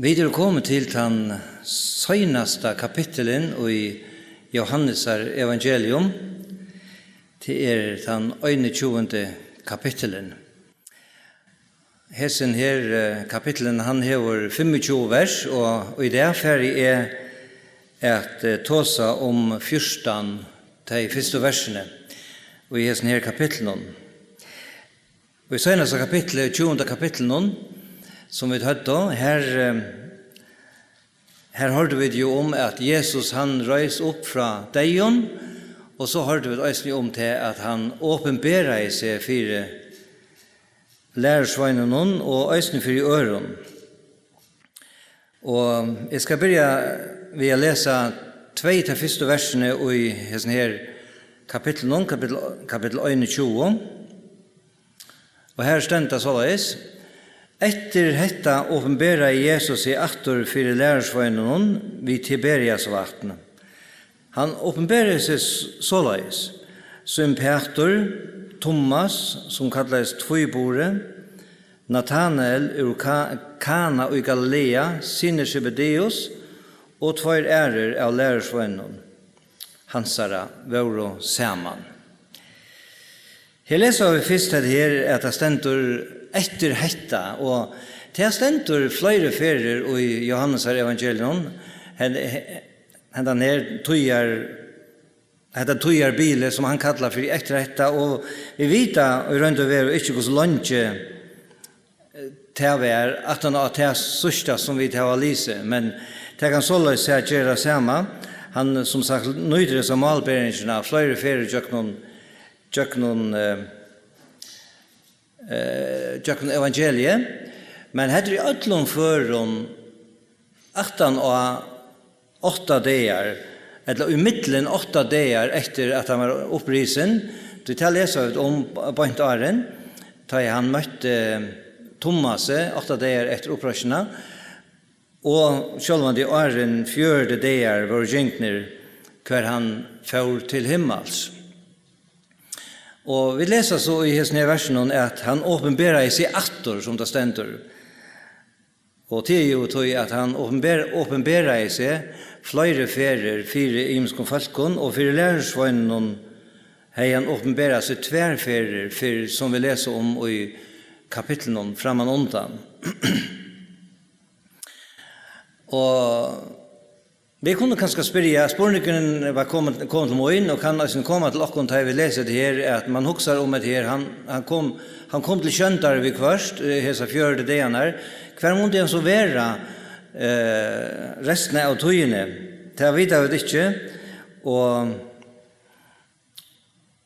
Vi er kommet til den seneste kapitelen i Johannes evangelium. Det den 21. kapitelen. Hessen her kapitelen han hever 25 vers, og i det ferdig at tåsa om fyrstan de første versene og i hessen her kapitelen. Og i seneste kapitlet, 20. kapitelen, som vi hørte, her hørte vi jo om at Jesus han reis opp fra deion, og så hørte vi også om til at han åpenberer seg for lærersveinen og også for øren. Og jeg skal begynne ved å lese 2 til første versene i her kapittel 21. Og her stendte såleis: Etter hetta åpenbæra Jesus i aktor for lærersveinen vid Tiberias vatn. Han åpenbæra seg såleis, som Peter, Thomas, som kallades Tvøybore, Nathanael ur Kana i Galilea, sinne Zebedeus, og 2 ærer av lærersveinen. Hansara våro saman. Her leser vi først her at det stender etter hetta, og det stender flere ferier i Johannes evangelium. Hentan her tøyer biler som han kallar for etter hetta, og vi vet i rundt og ver ikke hvor langt det er at han har det sørste som vi tar av lise, men det kan så løs seg gjøre samme. Han som sagt nøyder som malbæringene flere ferier Jöknon evangeliet, men heter i ötlom förum 18 og 8 dagar, eller i middelen 8 dagar efter at han var upprisen. Du tar lesa ut om Bant Aren, da han møtte Thomas 8 dagar efter opprasjona, og selv om de Aren 4 dagar var gjenkner hver han får til himmels. Og vi leser så i hessen versen at han åpenberer seg attor, som det stender. Og det jo tog at han åpenberer seg flere ferier, 4 imskon falkon, og 4 lærersveinen har han åpenberer seg 2 ferier, som vi leser om i kapitlen framan undan. Og vi kunne kanskje spørre, spørningen var kommet til morgen, og kan altså komme til åkken til vi leser det her, at man husker om det her, han kom til kjøntere vi først, hese 4. dagen her. Hver måte han så være resten av togene? Det vet vi ikke, og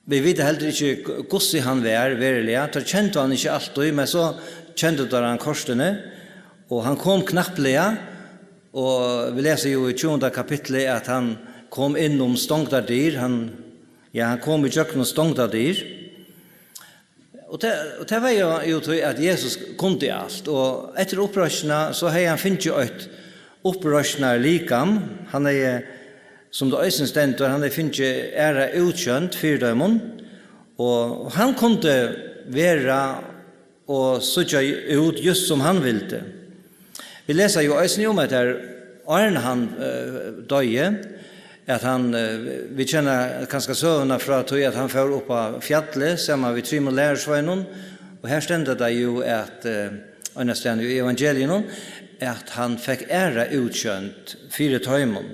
vi vet heller ikke hvordan han var, verilig. Det kjente han ikke alltid, men så kjente han korsene, og han kom knappelig, og vi leser jo i 20. kapitlet at han kom innom stångta dyr. Han kom i kjøkken og stångta dyr. Og det var jo til at Jesus kom til alt. Og etter opprørsene så har han finnet jo et opprørsene likam. Han som det øyne stender, han har finnet ære utkjønt 4 døgn. Og han kunne være og søtte ut just som han ville. Vi leser jo også om etter Arne han døye, at han, vi kjenner kanskje søvnene fra tog at han fører opp av fjallet, sammen med 3 lærersveinen, og her stender det jo at, understand i evangeliet, at han fikk ære utkjønt 4 tøymon.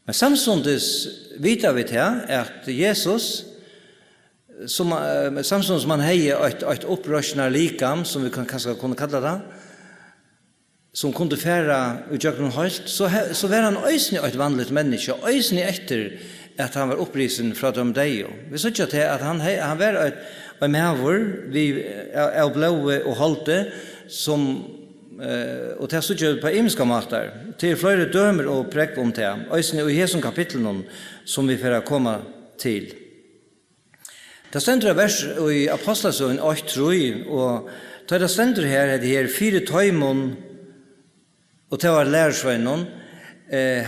Men samtidig vet vi til at Jesus, samtidig som han heier et opprørsende likam, som vi kanskje kunne kalle det, som kunne fære utgjøkken høyst, så var han øysene et vanligt menneske, øysene etter at han var opprisen fra dem deg. Vi så ikke til at han var en mæver, vi er blåe og holdte, og det så ikke på imenska mater, til flere dømer og prekk om det, øysene i hesen kapitlen som vi får komme til. Det stender vers i Apostlesøen 8, og det stender her, det her 4 tøymon, og til var lærersveinen,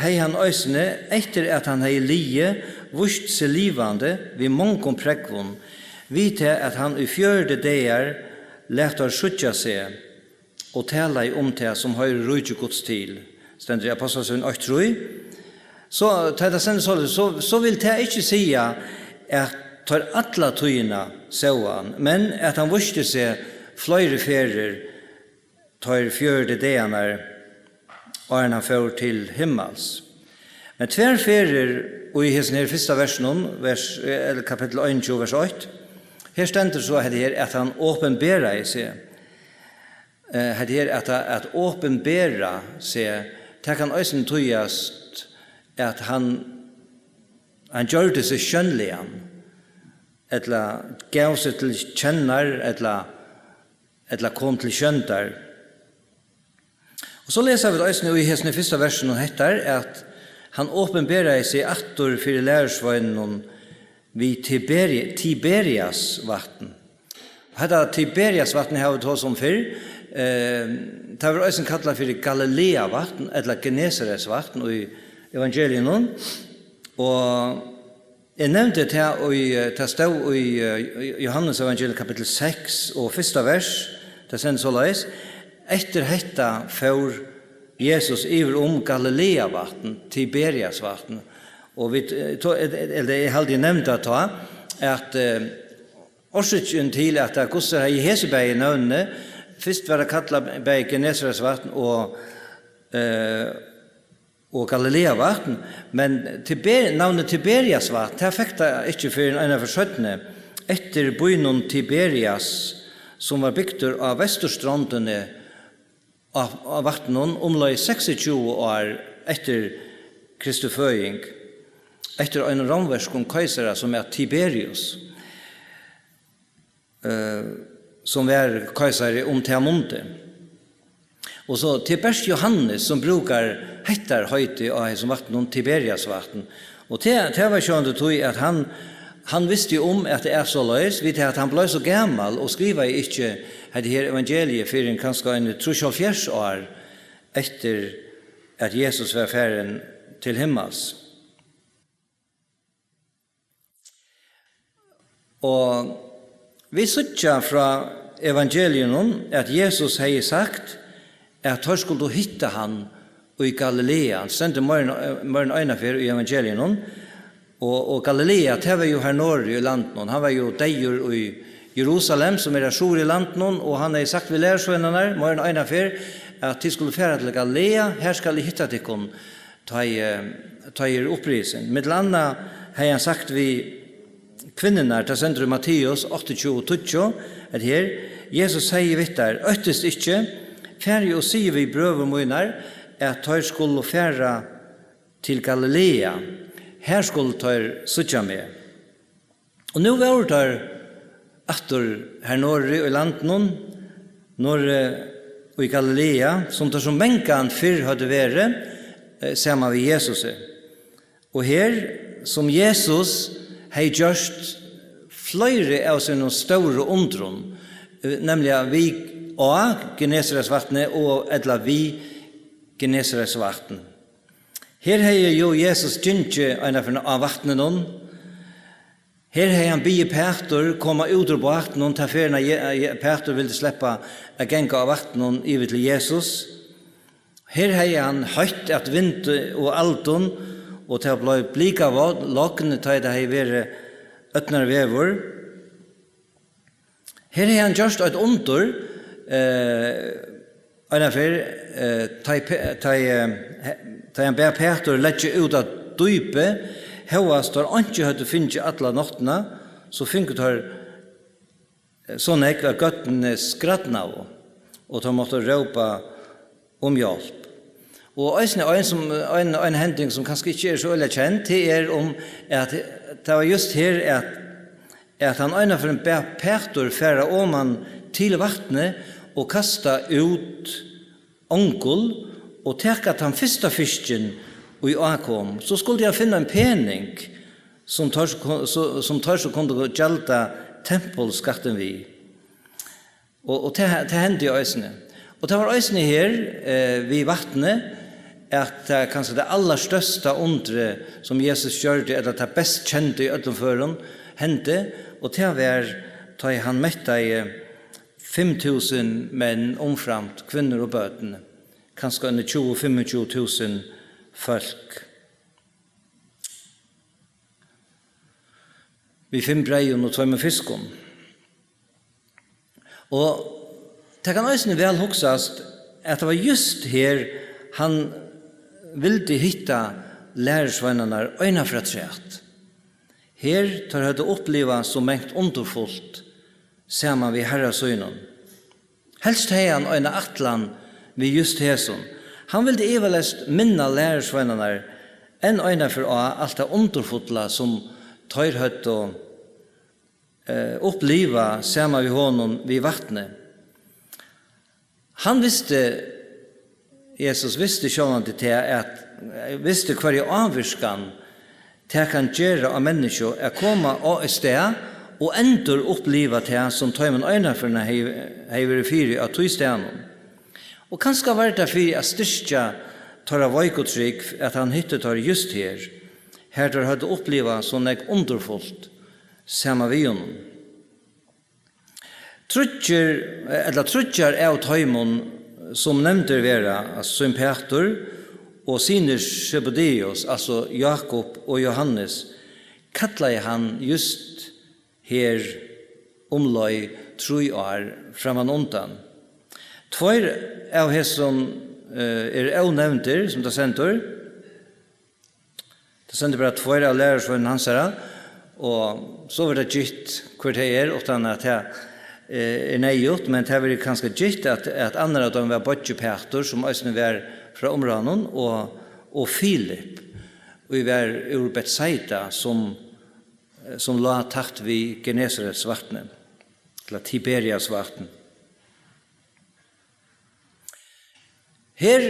hei han øysene, etter at han hei lie, vust seg livande, vi mongon prekvun, vi til at han i 4 dager lærte å skjutja seg, og tala om det som høyre rujtje Guds til. Stender i Apostelsøn 8:3. Så vil det ikke si at tar alla tøyina sauan, men at han visste seg flere ferer tar 4 dagar og han får til himmels. Men 2 ferer og i hesten her første versen, kapittel 21, vers 8, her stender så at han åpenberer i seg. At åpenbera seg, det kan også tøyast at han gjør det seg skjønnelig, eller gav seg til kjenner, eller kom til kjønter. Og så leser vi også i hesten i første versen hettar at han åpenberer seg atter for lærersveinen vid Tiberias vatten. Dette Tiberias vatten har vi tått som før. Det var også kallet for Galilea vatten, eller Genesares vatten i evangelien. Og jeg nevnte det her, og det stod i Johannes evangeliet kapittel 6 og 1. vers, det sender så leis. Etter hetta får Jesus iver Galilea-vatten, Tiberias-vatten. Og jeg hadde nevnt at årsaken til at Gustav har i Heseberg i navnene, først var det kallet bei Genesares-vatten og Galilea-vatten, men navnet Tiberias-vatten, det fikk det ikke for en av forsøttene, etter byen Tiberias, som var bygd av Vesterstrandene av vattnen omlai 26 år etter Kristi føying, etter en romversk kejsare som Tiberius, som var kejsare Teamonte. Og så til best Johannes som brukar hettar høyte av som vatten Tiberias vatten. Og det var sånn at han visste jo at det så løs, vid at han ble så gammal og skriva ikke det her evangeliet for kanskje en 3,5 år etter at Jesus var ferdig til himmels. Og vi sier fra evangelien at Jesus har sagt at han skulle hitte han i Galilea. Han sendte mer enn øyne i evangelien. Og Galilea, det var jo her nord i landet. Han var jo deier i Jerusalem, som stor i landet. Og han har sagt ved lærersvennerne, mer enn øyne at de skulle fære til Galilea. Her skal de hitte til dem, ta opprisen. Med landa har han sagt ved kvinnerne, til sender Matteus 28:20, at her, Jesus sier vidt der, øttest ikke, færre og sier vi brøvermøyner, at de skulle fære til Galilea. Her skulle de sitte med. Og nå var det atter her norre i landet, norre i Galilea, som det som mengan før hadde vært, sammen med Jesus. Og her, som Jesus har gjort flere av sine store undron, nemlig vi og Genesares vattnet og etla vi Genesares vatten. Her har jo Jesus gynnke en av vattnen. Her har han bygget Peter komme ut av vattnen til før Peter ville slippe å gjenke av vattnen i til Jesus. Her har han høyt at vind og alton, og til å bli blik av lakene til det har vært øtner vever. Her har han gjort et under, ta han ber Peter lette ut av dypet, høyast har ikke høyt å finne alle nottene, så finner han sånn ikke at gøttene skrattene av, og de måtte råpe om hjelp. Og en hending som kanskje ikke så veldig kjent, det at det var just her at han øyne for en Peter færre om han til vattnet og kastet ut onkel og tekket han første fisken og i ankom, så skulle jeg finne en pening som tar så kunne gjelte tempelskatten vi. Og det hendte i øysene. Og det var øysene her ved vattnet at kanskje det aller største undre som Jesus gjorde, eller det best kjente i ødlenføren, hendte, og det var da han mette 5.000 menn omframt kvinnor og bøten. Kanskje under 20-25.000 folk. Vi 5 breien og 2 med fiskon. Og det kan også vel huksast at det var just her han ville hitta lærersvennerne øyne fra træt. Her tar han det oppleva så mengt underfullt sammen vi herresøgnen. Helst hei han øyne atlan vi just hæson. Han ville evelest minna lærersvennerne enn øyne for alt det underfulla som tar høtt og oppleva sammen vi honom vid vattnet. Han visste, Jesus visste sjålande til at visste hver i avvirskan til kan gjøre av mennesker er komme av et sted og endur oppleva til som tøymen øynaferne hei vært fyri av tog stedene. Og kanskje var det for å styrke tar av veikotrygg at han hittet tar just her. Her tar hadde oppleva sånn jeg underfullt samme vi honom. Trutjar av tøymon som nevnte vera, som Peter og sine Zebedeus, altså Jakob og Johannes, kallet han just her omløy 3 år framan undan. 2 av hesson av nevnter, som det sender. Det sender bare 2 av lærersvønnen hans her, og så var det gitt hvor det utan at det nejut, men det var kanskje gitt at andre av dem var Bøtjepeter, som også var fra områden, og Filip, og vi var ur Betsaida, som la takt vid Genesarets vattne, eller Tiberias vattne. Her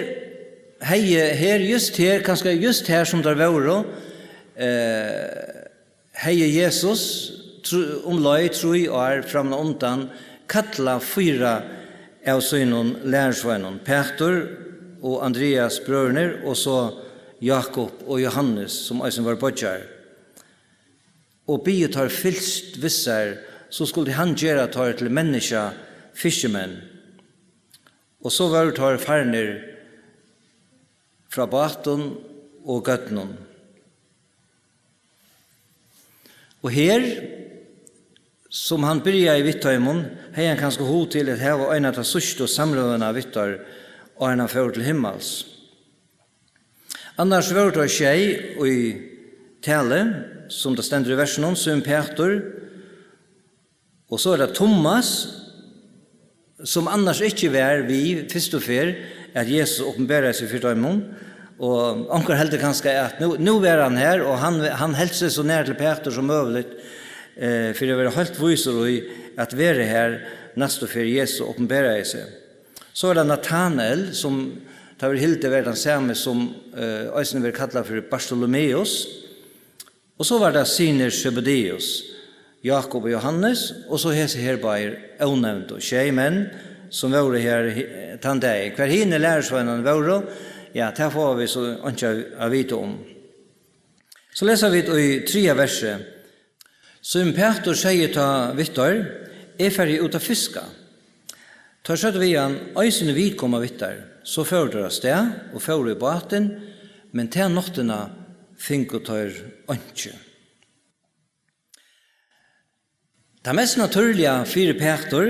just her, kanskje just her som der var, hei Jesus, omløy 3 år fram og undan, kattla 4 av sønnen lærersvennen, Peter og Andreas brødrene, og så Jakob og Johannes, som også var bodjar. Og biet har fylst visser, så skulle han gjøre tar til menneska fiskemenn. Og så var det tar farner fra baten og gøttenen. Og her, som han byrja i Vittøymon, hei han kanskje ho til at her var øyne av sørste og samrøvene av Vittøy, og han har ført til himmels. Annars var det skjei og i tale, som det stender i versen, som Peter, og så det Thomas, som annars ikke var vi, først og fer, at Jesus åpenberer seg for Vittøymon, og onker heldte kanskje at nå var han her, og han heldt seg så nær til Peter som mulig, for det var helt viser i at være her neste for Jesus åpenberer seg. Så var det Nathanael, som tar hilde var den samme som øyne vil kalla for Bartholomeus, og så var det sine Zebedeus, Jakob og Johannes, og så hese her bare avnevnt og menn som var her den dag. Hver hine lærersvennene var, ja, det får vi så ikke å vite om. Så leser vi i 3 verset. Som Peter sier til Vittar, ferdig ut av fiska. Tar så vi han, øysene vidkommer Vittar, så fører det av sted, og fører i baten, men til noktene finner tar ikke. Det mest naturlige 4 Peter,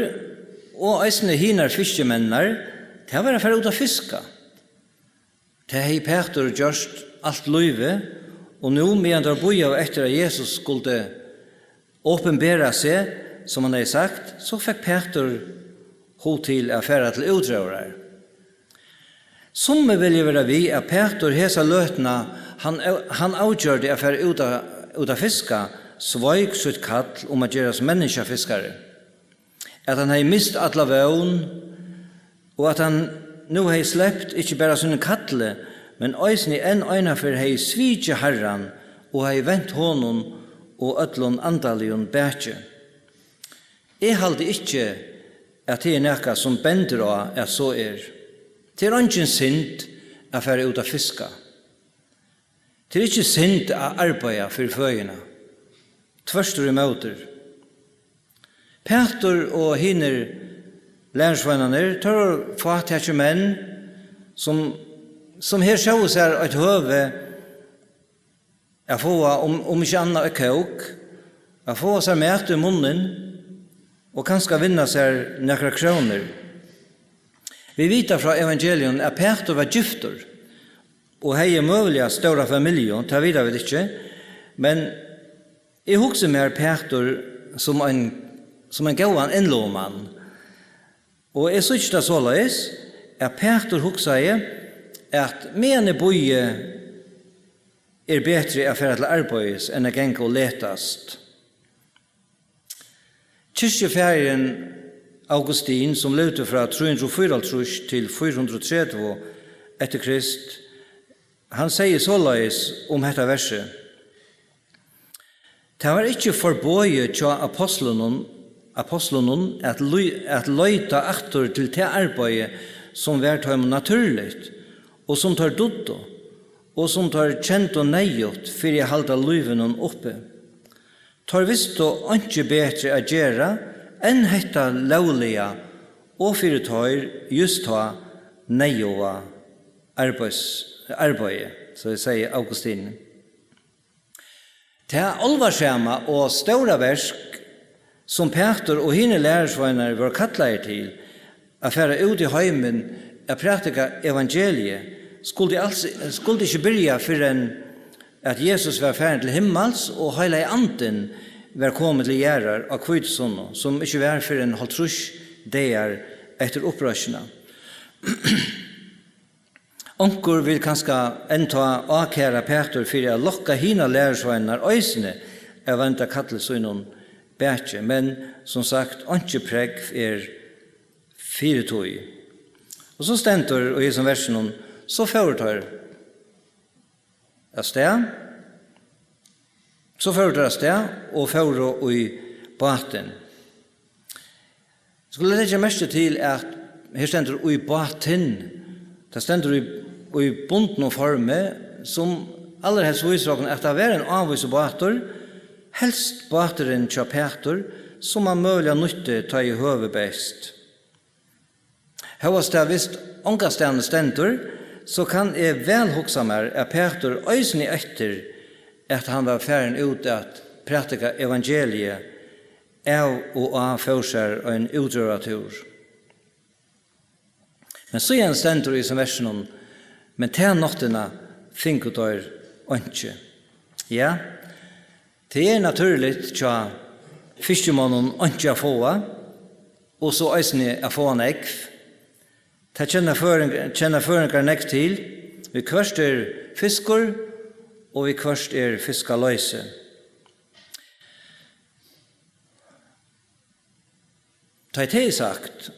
og øysene hinner fiskemennene, det var å føre ut av fiska. Det har Peter gjort alt løyve, og nå, medan det boi av etter at Jesus skulle åpenbæra seg, som han har sagt, så fikk Peter ho til affæra til utdragere. Som vil jo være vi, at Peter hesa løtene, han avgjør det affæra ut av fiska, sveik sitt kall om at gjøres menneskefiskare. At han har mist alle vøvn, og at han nå har sleppt ikke bare sånne kattle, men øysene enn øyne for har svitje herran, og har vent honom og ødlån andalion bætje. Jeg halde ikke at det nekka som bender av at så Det er ikke synd å fære ut av fiska. Det er ikke synd å arbeide for føyene. Tverstor i møter. Peter og hinner lærersvennerne, tar fattige menn, som her sjås et høve, jeg får om ikke annet et kåk, jeg får seg mæt i munnen, og kanskje vinne seg noen kroner. Vi vet fra evangelien at Peter var gifter, og hei mulig stora familie, det vet vi ikke, men jeg husker mer Peter som en gåan innlåmann. Og jeg synes det så løs, at Peter husker at mene boje bedre affære til arbeids enn å genge og letast. Kyrkjeferien Augustin, som levde fra 304 til 430 etter Krist, han sier såleis om dette verset. Det var ikke forbøye til apostelen at løyta aktor til det arbeidet som var til dem naturligt, og som tar dutto, og som tar kjent og nøyot for å halda løyven oppe. Tar visst og ikke bedre å gjøre enn hetta lovliga og for tar just ta nøyova arbeidet, så jeg sier Augustin. Det alvarskjema og stora versk som Peter og hine lærersveinar var kattleir til, å fære ut i heimen, å praktika evangeliet, skulle ikke byrja før at Jesus var ferdig til himmels, og heile anden var kommet til gjerrar av Kvitsånda, som ikke var før en halvtrus dager etter opprørsene. Onkur vil kanskje enta akæra Peter for å lokka hina lærersveinar øysene av enda kattelsøynon bætje, men som sagt, ikke preg fyretøy. Og så stendur og i som versen så foretar av sted, og foretar i baten. Skulle jeg legge mest til at her stendur i baten, det stendur i bunden og forme, som aller helst viser at det er en avvis bater, helst bateren til Peter, som man mulig nytte ta i høve best. Høyest det visst ångastene stendur, så kan jeg vel hoksa meg at Peter øysen i etter at han var ferdig ut at praktika evangeliet av og av førser og en utrøratur. Men så igjen stendur i som versen men til noktene finner dere ikke. Ja, det er naturlig til fiskemannen ikke å få, og så øysen å få en egg. Det kjenner føringer nekk til. Vi kvørst fiskor, og vi kvørst fiskaløyse. Da det sagt,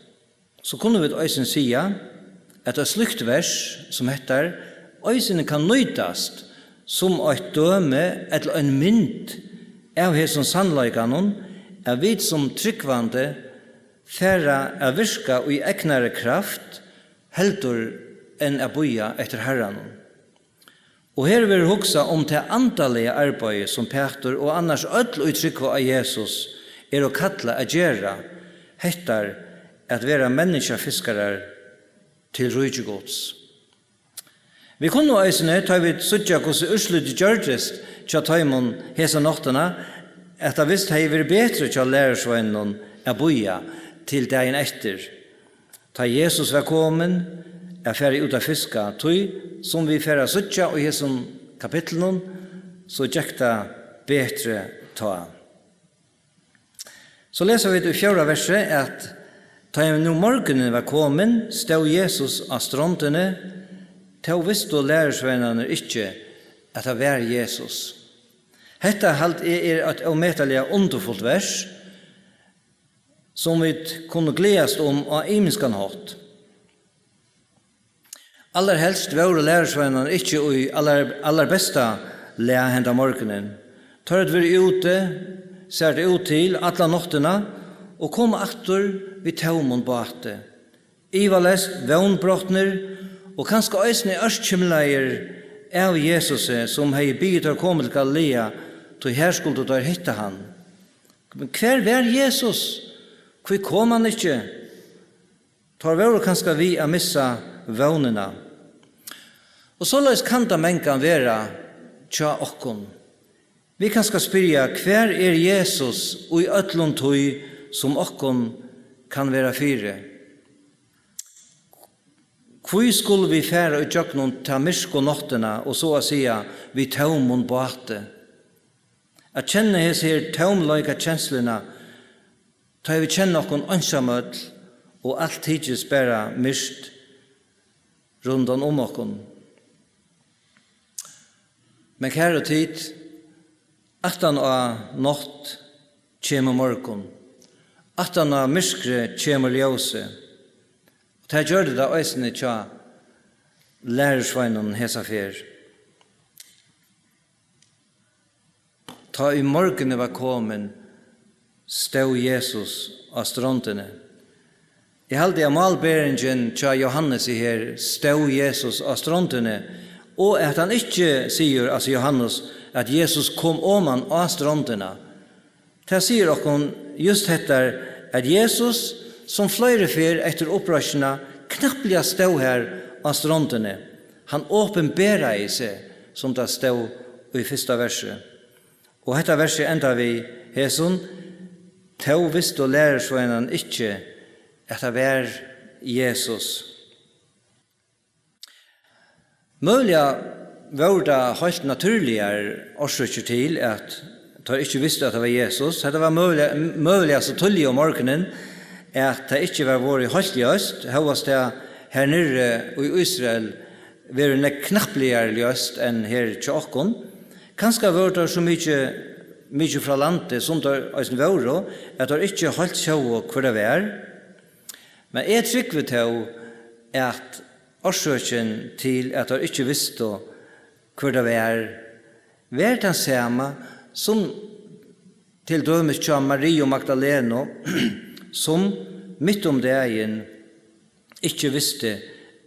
så kunne vi øysen si at det slukt vers som heter «Øysene kan nøytast som et døme eller en mynd av hesson sannleikanon er vidt som tryggvande færre er virka og i eknare kraft heldur enn a boja etter herran. Og her vil hugsa om det antallige arbeidet som Peter og annars ødel uttrykkva av Jesus å kalla a gjera hettar at vera menneskefiskarar til rujtjegods. Vi kunne eisne, ta vi suttja hos urslut gjørtest tja taimon hesa noktana, at det visst hei vært betre tja lærersvennen a boja til dagen etter. Ta Jesus var kommen, er ferdig ut av fiska, tog som vi ferdig suttja og hesson kapitlen, så gjekta betre ta. Så leser vi i 4. verset at ta nå morgenen var kommen, stod Jesus av strandene, til visste lærersvennerne ikke at det var Jesus. Dette et omettelig underfullt vers, som vi kunne gledes om av imenskan hatt. Aller helst var lærersvennerne ikke i aller beste lære henda morgenen. Tar et vi ute, ser det ut til alle noktene, og kom atter vid taumon bate. Ivalest vånbrottner, og kanskje øysene ørskimleier av Jesus som hei bygget å komme til Galilea, til her skulle du hitte han. Men hver var Jesus? Hvor kom han ikke? Tar våre kanskje vi å missa vånene. Og således kan det mengan være tja okkon. Vi kanskje spyrja, hver Jesus og i øtlund tøy som okkon kan være fire? Hvor skulle vi fære ut jøknon ta myrsk og nottena og så å sija vi taumon båte? At kjenne hese her taumløyga kjenslina, ta vi kjenne okkon ansamøll og alt tidsis bæra myrst rundan om okkon. Men kære tid, attan av natt kjemur morgon, attan av myrskre kjemur ljøse. Det gjør det da øysene tja lærersveinen hesa fer. Ta i morgene var kommen, stod Jesus av strandene. Jeg halde av malberingen tja Johannes i her, stod Jesus av strandene, og at han ikke sier, altså Johannes, at Jesus kom oman av strandene. Det sier okkon just hettar at Jesus, som flere fer etter opprørsene, knapplega stod her av strandene. Han åpenbæra i seg, som det stod i første verset. Og dette verset enda vi heson, «Tau visst og lærersveinen ikke at det var Jesus». Mulig var det helt naturligere årsøkker til at de ikke visste at det var Jesus. Det var mulig så tullig om morgenen at det ikke var vært helt løst. Det var det her nere i Israel var det knappligere løst enn her til åkken. Kanskje var det så mye fra landet som det var, at det ikke holdt sjå hvor det var. Men jeg trykker til at årsøken til at de ikke visste hvor det var den samme som til dømes til Marie og Magdalena, som midt om dagen ikke visste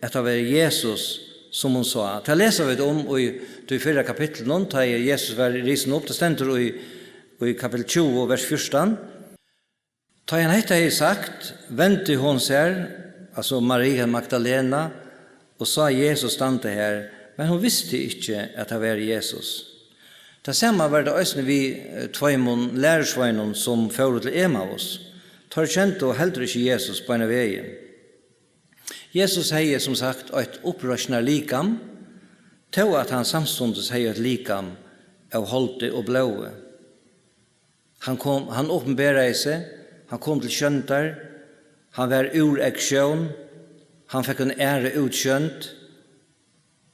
at det var Jesus som hun sa. Det leser vi om i de 4 kapitlene, da Jesus var risen opp, det stender i kapittel 20, vers 14. Da han hette har sagt, vendte hun seg, altså Maria Magdalena, og sa Jesus stande her, men hun visste ikke at det var Jesus. Det samme var det også vi tveimon lærersveinen som fører til Emmaus. Tar kjent og heller ikke Jesus på en veien. Jesus heier som sagt et opprørsende likam, til at han samstundes heier et likam av holde og blåe. Han åpenbæret seg, han kom til kjøntar, han var ureksjon, han fikk en ære utkjønt,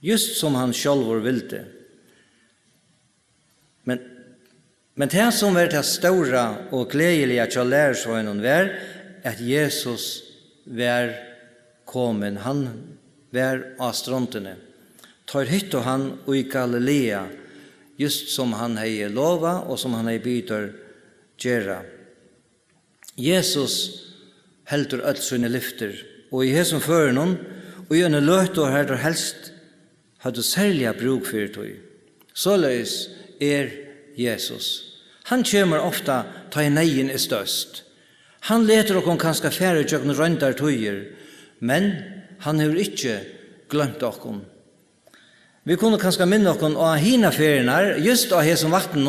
just som han selv ville. Men det som var det store og gledelige til lærersveinen var at Jesus var kommen, han var av strandene. Tar hytt og han i Galilea, just som han hei lova og som han hei byter gjøre. Jesus helter alt sine lyfter, og i hesson føren og i en løt og her helst hadde særlig bruk for det. Såleis Jesus. Han kommer ofta ta i neien størst. Han leter okon kanskje færre tjøkken røndar tøyer, men han har ikke glemt okon. Vi kunne kanskje minne okon av hina ferienar, just av hesson vatten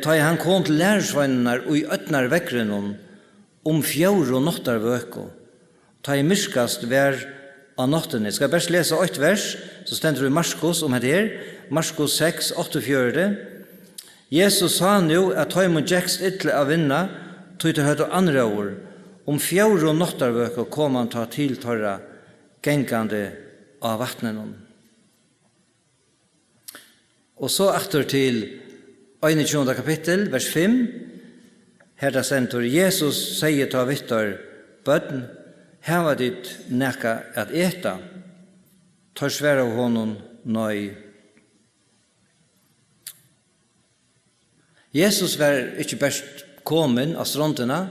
ta i han kom til lærersveinar og i øtnar vekkren om 4 nottar vøko. Ta i myskast vær av nottene. Jeg skal bare lese 8 vers, så stender det i Marskos om det her. Marskos 6, 8-4. Jesus sa nu at han må gjekst ytterlig av vinna, tog til høyde andre ord. Om 4 nottar vøko kom han ta til tørra gengande av vattnen. Og så etter til 21. kapittel, vers 5, her da stender Jesus sier til Vittar, bøtten, her var ditt nekka at eta, tar svære av honom nøy. Jesus var ikke best kommen av strandene,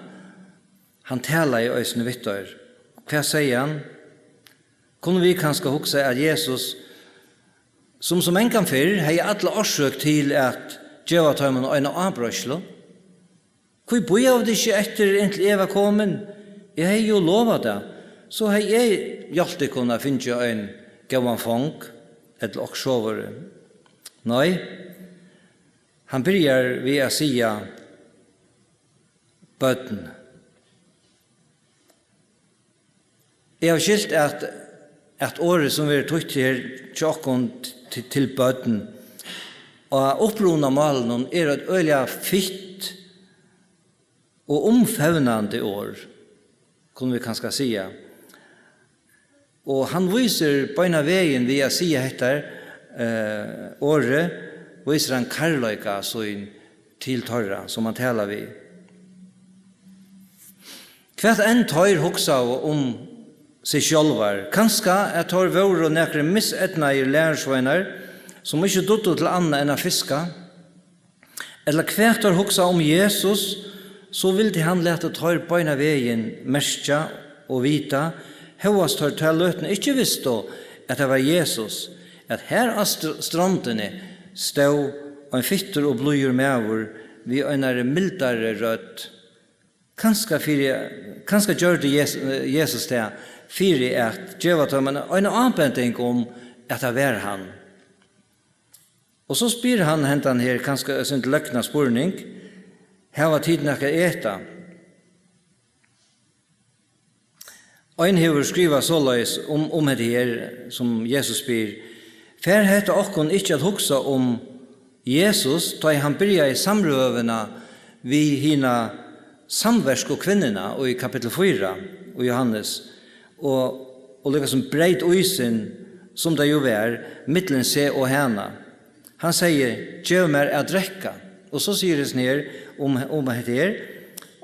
han taler i øysene Vittar. Hva sier han? Kunne vi kanskje huske at Jesus, som en gang før, har alle årsøk til at djeva tar man en avbrøslo. Hvor bor jeg av det ikke etter inntil Eva kommen? Jeg har jo lovet det. så har jeg alltid kunnet finne en gavan fong, eller også over. Nei, han begynner ved å si bøten. Jeg har skilt at året som vi har trykt her tjokken til bøten, og opprona malen et øyelig fitt og omfevnende år, kunne vi kanskje si. Og han viser på en av veien ved å si etter året, viser han karløyka til torra, som han taler vi. Hvert enn tør hoksa om seg sjálvar. Kanskje at tar våre og nekre misetna i lærersvøyner, som ikke dotto til anna enn å fiska. Eller hvert tar hoksa om Jesus, så vil de han lete tar beina veien merskja og vita, høyast tar til løtene ikke visste at det var Jesus, at her av strandene stod en fitter og bløyer medover vi en mildare rødt. Kanskje gjør det Jesus det, fyrir at djeva tar man en anpenting om at det var han. Og så spyr han hentan her, kanskje sin løkna spurning, her var tiden akka eta. Ein hever skriva såleis om det her, som Jesus spyr, fer hette okkon ikkje at hoksa om Jesus, da han byrja i samrøvena vi hina samversk og kvinnerne, og i kapittel 4, og Johannes, og lika som breit uisen, som det jo var, mittlen se og hana. Han sier, «Gjøv mer å drekka». Og så sier det ned om det her,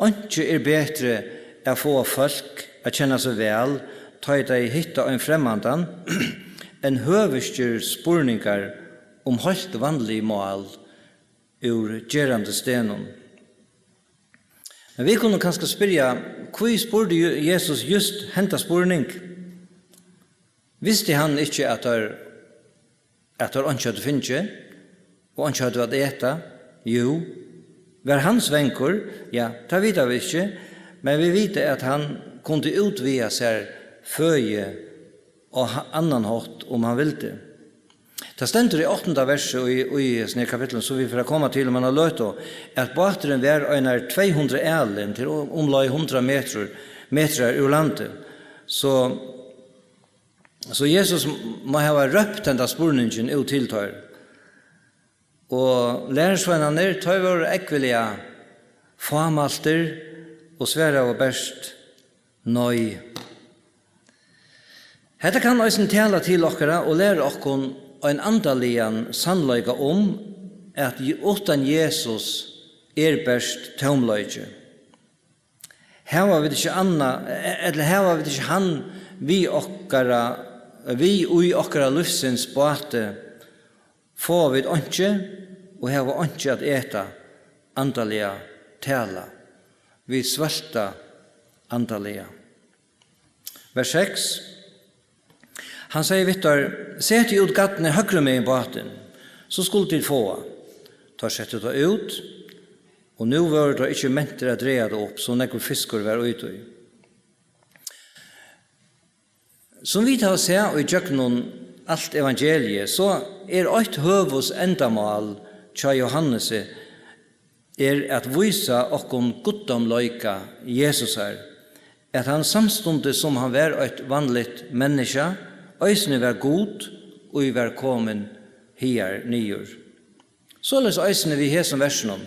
«Ikke bedre å få folk å kjenne seg vel, ta i deg hitta en fremmandan, enn høverstyr spurningar om helt vanlig mål ur gerande stenon». Men vi kunne kanskje spyrja, hvor spurte Jesus just henta spurning? Visste han ikke at det ikke hadde finnet, og ikke hadde vært eta? Jo. Var hans venker? Ja, det vet vi ikke, men vi vet at han kunne utvia seg føje og annan hårt om han ville. Det stender i 8. verset i sånne kapitlen, så vi får komme til om han har løt at bateren var en 200 elen til omlag 100 meter ur landet. Så Jesus må ha røpt denne spurningen ut til tør. Og lærersvennerne tar våre ekvelige famalter og svære av best nøy. Dette kan også tale til dere og lære dere en andalian sannløyga om at utan Jesus best tomløyge. Her var vi ikke anna, eller her var vi ikke han vi ui okkara livsins bate få vi ikke, og her var ikke at eta andalia tala. Vi svelta andalia. Vers 6. Han sier, Vittar, se til ut gattene høyre med i baten, så skulle til få. Ta sette det ut, og nå var det ikke ment til å dreie det opp, så nekker fisker var ute i. Som vi tar seg, og i djøkken alt evangeliet, så et høvus endamal til Johannes at vise okkon guddomløyka Jesus her, at han samstundet som han var et vanligt menneske, øysene var god, og vi var kommet her nyer. Således øysene vi her som versen om.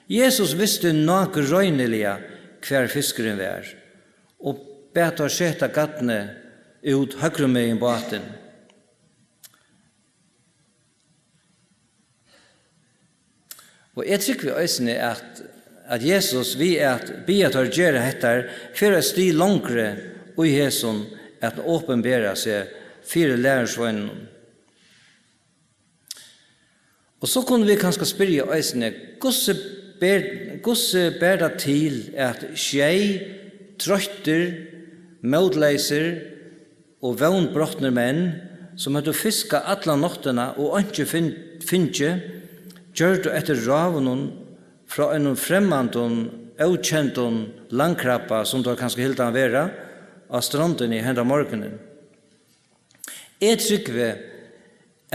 Jesus visste nok røynelige hver fiskeren var, og bet å skjeta gattene ut høyre med i baten. Og jeg tykker vi øysene at Jesus, vi at å gjøre dette, for å sti langere og i hæsen, at han åpenberer seg fire lærersvønnen. Og så kunne vi kanskje spørre øysene, hvordan ber det til at skjei, trøtter, mødleiser og vågnbrottner menn, som hadde fisket alle noktene og ikke finne, gjør det etter ravnen fra en fremmanden, avkjenten langkrabba, som det kanskje helt an være, av stranden i henda morgenen. Jeg trykve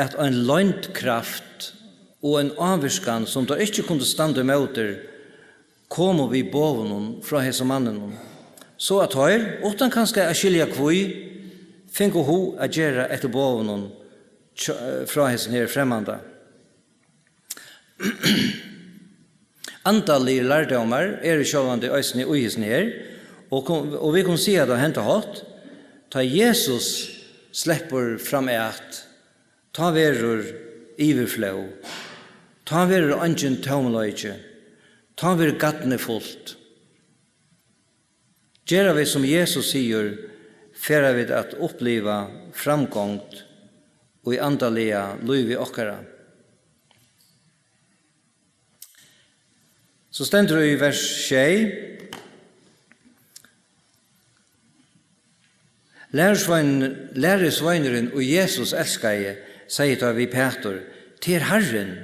at en løgntkraft og en avvirskan som da ikke kunne stande møter kom vi boven fra hese mannen. Så at høyr, utan kanskje a skilja kvui, finko ho a gjera etter boven fra hese nere fremmanda. Antallige lærdomar i sjåvande øysene og hese nere, og vi kan si at det hentet hatt, ta Jesus slipper fram eit, ta verur iverflå, ta verur angen tomløyke, ta verur gattene fullt. Gjera vi som Jesus sier, færa vi at oppleva framgångt og i andalega liv i okkara. Så stendur i vers 6, Læresveineren og Jesus elskaje, sier da vi Peter, til Herren.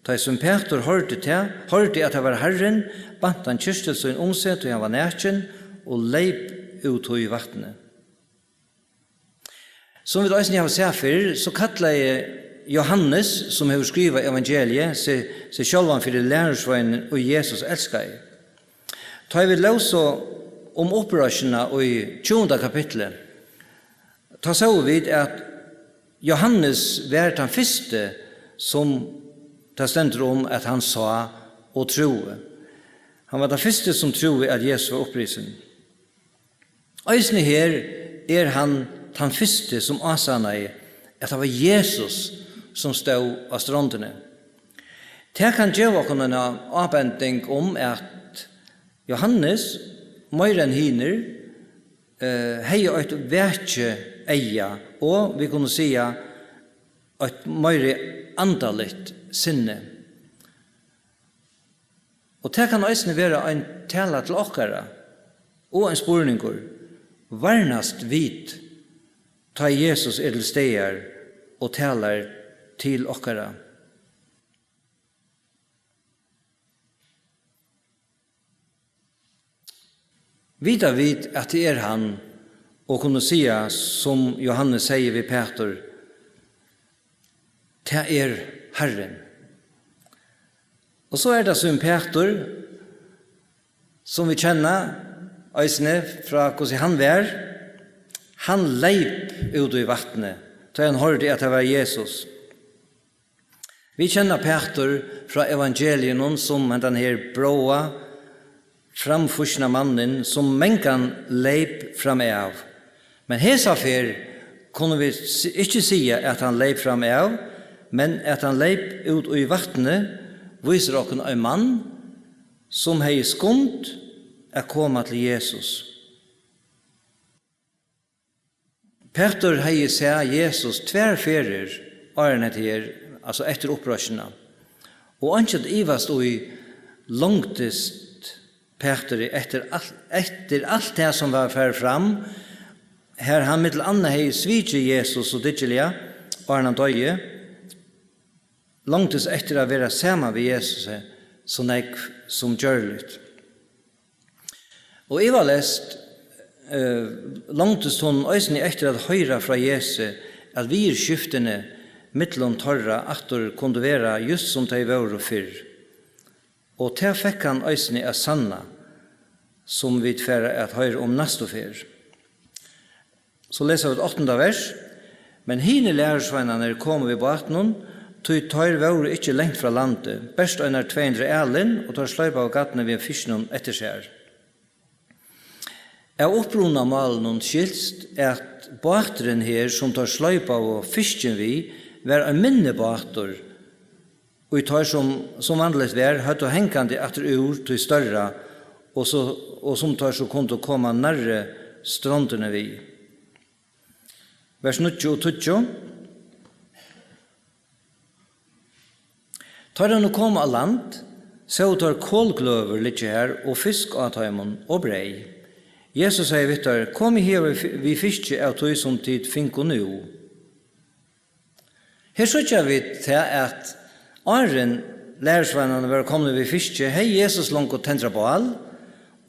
Da som Peter hørte at det var Herren, bant han kyrstelse en omsett, og han var nærkjen, og leip ut i vattnet. Som vi da har sett før, så kallar jeg Johannes, som har skrivet evangeliet, seg sjølvan for læresveinen og Jesus elskaje. Da vi løser om opprørsene i 20. kapitlet, ta så vid at Johannes var den første som det stender om at han sa og troe. Han var den første som troe at Jesus var opprisen. Øysene her han den første som asanna i at det var Jesus som stod av strandene. Det kan gjøre oss en avbending om at Johannes, mer enn hiner, hei et verkje eia, og vi kunne si et mer andaligt sinne. Og det kan også være en tala til okkara, og en spurningur, varnast vit, ta Jesus til steder, og talar til okkara. Vita vid at det han, og kunne sia, som Johannes sier ved Peter, det Herren. Og så det som Peter, som vi kjenner, øysene fra hvordan han var, han leip ut i vattnet, da han hørte at det var Jesus. Vi kjenner Peter fra evangelien som den her bråa, framfursna mannen som mengan leip fram av. Men hesa fer kunne vi ikke si at han leip fram av, men at han leip ut i vattnet viser okken en mann som hei skumt å komme til Jesus. Peter hei se Jesus tverrferer årene til, altså etter opprørsene. Og anskjent ivast og i langtest Peter etter alt det som var fer fram, her han mittel anna hei svitje Jesus og digelia, og han døye, langtest etter å være sammen med Jesus, så nek som gjørligt. Og jeg var lest, langtest hon øysene etter at høyra fra Jesus, at vi skiftene mittlom torra atter kunne være just som de var og fyrr. Og til fikk han øysene av sanna, som vi tverre at høyre om neste fyr. Så leser vi et 8. vers. Men hine lærersveinene kom vi på 18, tog tar våre ikke lengt fra landet, best under 200 elen, og tar sløypa av gattene ved fisken etter seg. Av opprona malen skilst at båteren her som tar sløypa av fisken vi, var en minne båter, og i tar som vanligt var, høyt og hengande etter ur til større, og som tar så kunne komme nærre strandene vi. Vers 9 og 20. Tar han å komme av land, så tar kålgløver litt her, og fisk av tøymon og brei. Jesus sier vittar, kom her vi fiske av tøy som tid finko nu. Her sørger vi til at Arren, lærersvennerne var kommet ved fiske, hei Jesus langt og tendra på all,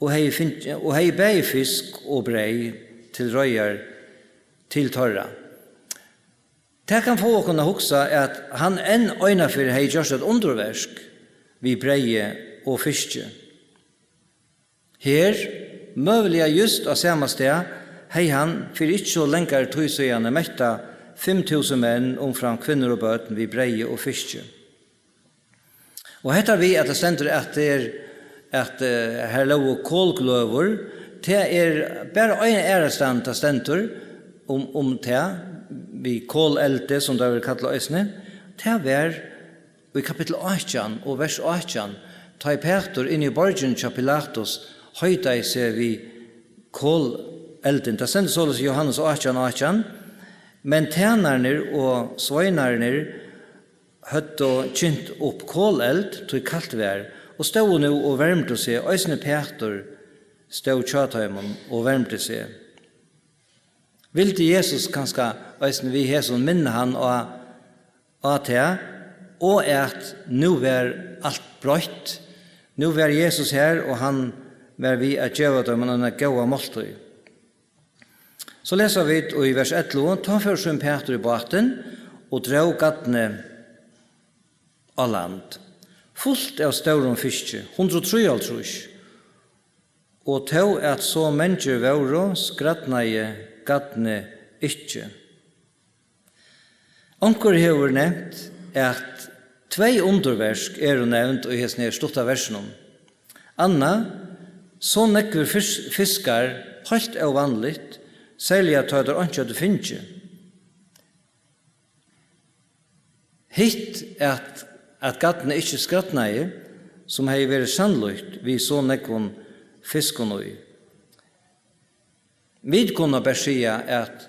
og hei bei fisk og brei til røyer til torra. Det kan få å kunne huske at han enn øynafyr har gjort et underversk vi breie og fiske. Her, møvelig just av samme sted, hei han for ikke så lenger tøysøyene metta 5.000 menn omfram kvinner og bøten vi breie og fiske. Og hettar vi at det stender at her lov kålgløver, det bare øyne ærestand det stender om det, vi kålelte som det vil kalle øysene, det var i kapittel 18 og vers 18, ta i Peter inn i borgen til Pilatus, høyde i seg vi kålelten. Det stender således i Johannes 18, men tjenerne og sveinerne høtt og kynt opp kåleld til kaldt vær, og stod nå og varmte seg, øysene Peter stod tjatøymon og varmte seg. Vilte Jesus kanskje øysene vi Jesus minne han og det, og at nå var alt brøtt. Nå var Jesus her, og han var vi at gjøre dem en gode måltøy. Så leser vi i vers 11, ta først som Peter i båten, og drog gattene av land. Fullt av stauren fiske, 103 og tog at så mennesker våre skrattneie gattene ikke. Anker har nevnt at 2 underversk nevnt og hans ned stort av versen. Anna, så nekker fiskar helt og vanligt, særlig at det ikke det finnes. Hitt at gattene ikke skrattneie, som har vært sannlykt, vi så nekker fiskene i. Vi kunne bare si at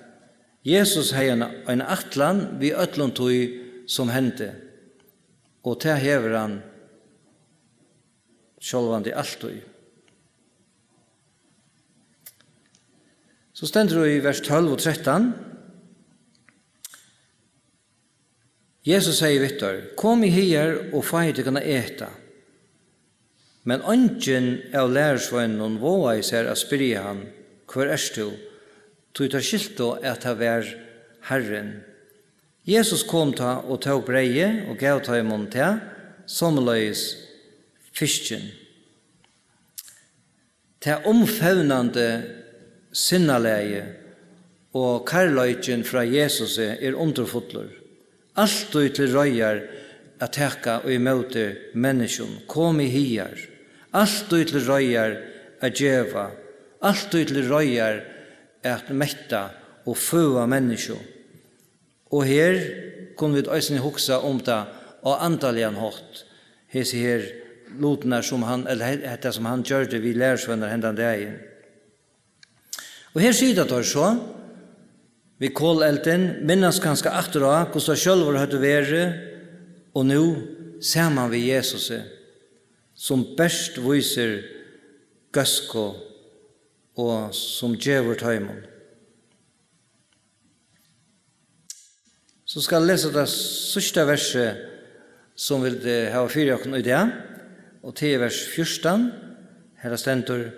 Jesus har en atlan vi øtlundtøy som hendte, og det hever han sjølvandi alltøy. Så stender det i vers 12 og 13. Jesus sier Vittor, kom i hier og feir til kunne eta. Men ønsken av lærersvennen våga i seg å spyrje han, hvor du? Tog ta skilto at det var Herren. Jesus kom ta og tog breie og gav ta i mån til, sommerløys fisken. Det omfavnande sinnaleie og karløyken fra Jesus underfotler. Alt til røyer at teka og imøte mennesken. Kom i hier. Alt til røyer at djeva. Alt til røyer at metta og føa mennesker. Og her kunne vi også huksa om det og antalian hårt. Hese her lotene som han, eller dette som han gjørte vi lærersvenner hendan dagen. Og her sier det så, vi kålelten, minnes kanskje akter av, hvordan selv hadde vært, og nå ser man vi Jesus, som best viser gøsko, og som djever tøymon. Så skal jeg lese det sørste verset som vil ha fyrt oss i det, og til vers 14, her stender,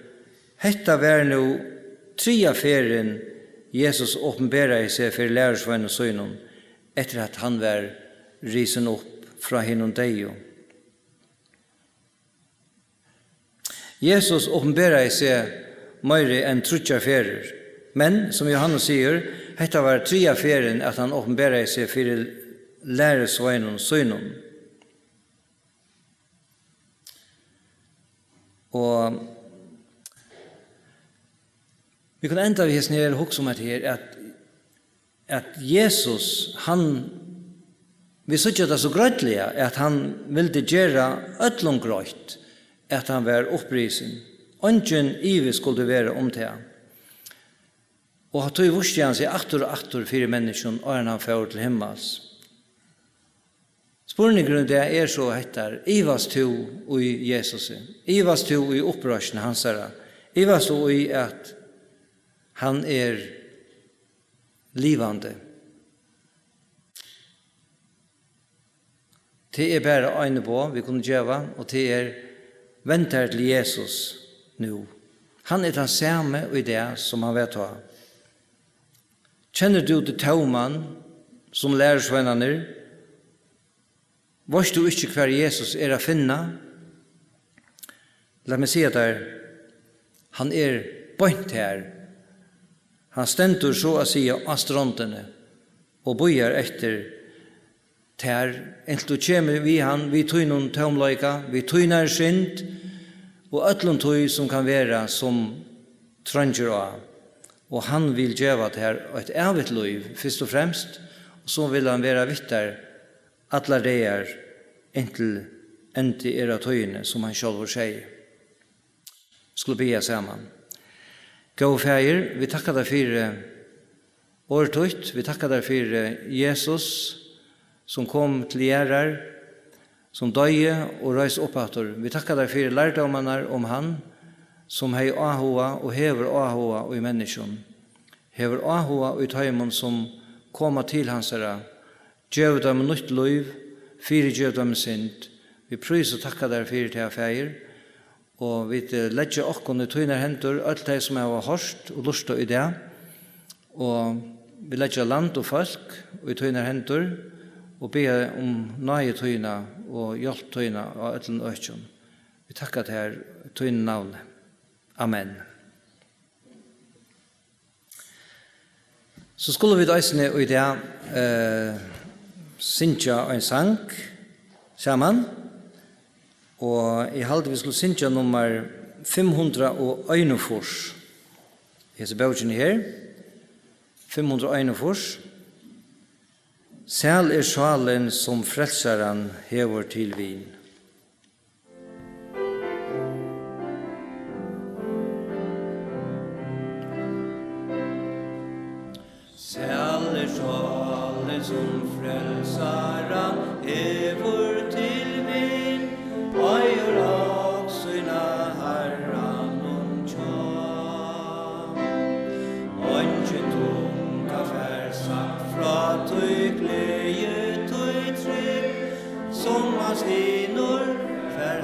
hetta vær nå tria ferien Jesus åpenberer seg for lærersvennen og sønnen, etter at han var risen opp fra hinnom deg. Jesus åpenberer seg mer enn trutja ferier. Men, som Johannes sier, dette var 3 ferien at han åpenberer seg for læresveinen og sønnen. Og vi kan enda vi snir hukse om her, at Jesus, vi sier det så grøytlig, at han ville gjøre øtlom grøyt, at han var opprisen. Ønsken ivi skulle være om det. Og tog vorste han seg aktor og aktor for mennesken, og han fører til himmels. Spørningen det så hettar, ivas to i Jesus, ivas to i opprørsen hans herre, ivas to i at han livande. Det bare øyne på, vi kunne gjøre, og det venter til Jesus nå. Han den samme i det som han vet ha. Känner du til tauman som lærersvennaner? Varst du ikke hver Jesus å finna? La meg si at han bønt her. Han stendur så å si av strandene og bøyer etter ter. Ent du kommer vi han, vi tog noen taumløyka, vi tog nær synd, og øtlund tog som kan være som trønger av. Og han vil gjøre det her et evigt liv, først og fremst, og så vil han være vittar alle reier inntil endi tøyene, som han selv sier. Skulle be sammen. Gå feir, vi takkar deg for åretøyt, vi takkar deg for Jesus, som kom til gjerrar, som døye og reis oppatter. Vi takkar deg for lærdommene om han, som hei ahoa og hever ahoa i menneskjen. Hever ahoa i tøymon som koma til hans herra, gjøv dem nytt liv, fire gjøv dem synd. Vi prøys og takkar der for til feir, og vi legger okkon i tøyner hendur, alt det som har hørt og lust i det, og vi legger land og folk i tøyner hendur, og ber om nøye tøyna og hjelp tøyna av etlen økjon. Vi takkar til her tøyne navnet. Amen. Så skulle vi døysene i det synsja en sang sammen, og jeg halte vi skulle synsja nummer 501. Jeg ser bøkene her. 501. Sæl sjalen som frelsaren hever til vin. Sæl sjalen som frelsaren hever til vin, øyer aksina herran tja. Ønske tunga færsak fra tøy glede, tøy trygg, som hans hinor fær